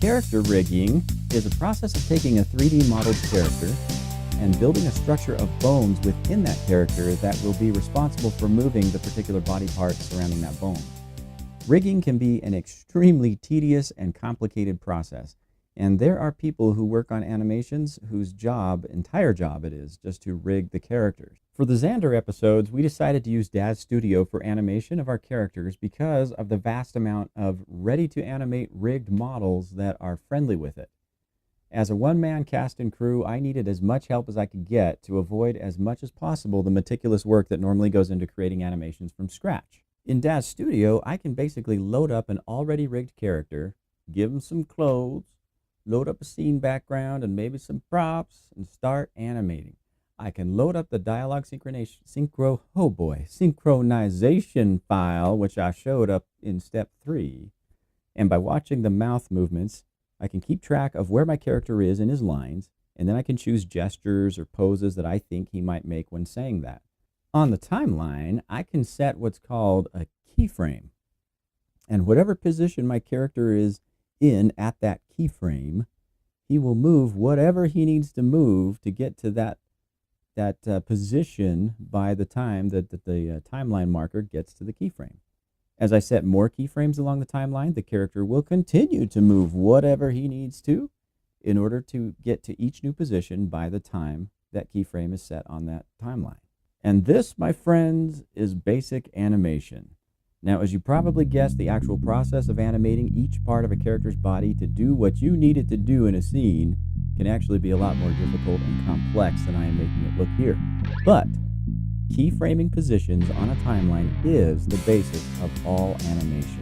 Character rigging is a process of taking a 3D modeled character and building a structure of bones within that character that will be responsible for moving the particular body parts surrounding that bone. Rigging can be an extremely tedious and complicated process, and there are people who work on animations whose entire job it is just to rig the characters. For the Xander episodes, we decided to use Daz Studio for animation of our characters because of the vast amount of ready-to-animate rigged models that are friendly with it. As a one-man cast and crew, I needed as much help as I could get to avoid as much as possible the meticulous work that normally goes into creating animations from scratch. In Daz Studio, I can basically load up an already rigged character, give him some clothes, load up a scene background and maybe some props, and start animating. I can load up the dialogue synchronization file, which I showed up in step 3, and by watching the mouth movements, I can keep track of where my character is in his lines, and then I can choose gestures or poses that I think he might make when saying that. On the timeline, I can set what's called a keyframe, and whatever position my character is in at that keyframe, he will move whatever he needs to move to get to that position by the time that the timeline marker gets to the keyframe. As I set more keyframes along the timeline, the character will continue to move whatever he needs to in order to get to each new position by the time that keyframe is set on that timeline. And this, my friends, is basic animation. Now, as you probably guessed, the actual process of animating each part of a character's body to do what you need it to do in a scene can actually be a lot more difficult and complex than I am making it look here. But keyframing positions on a timeline is the basis of all animation.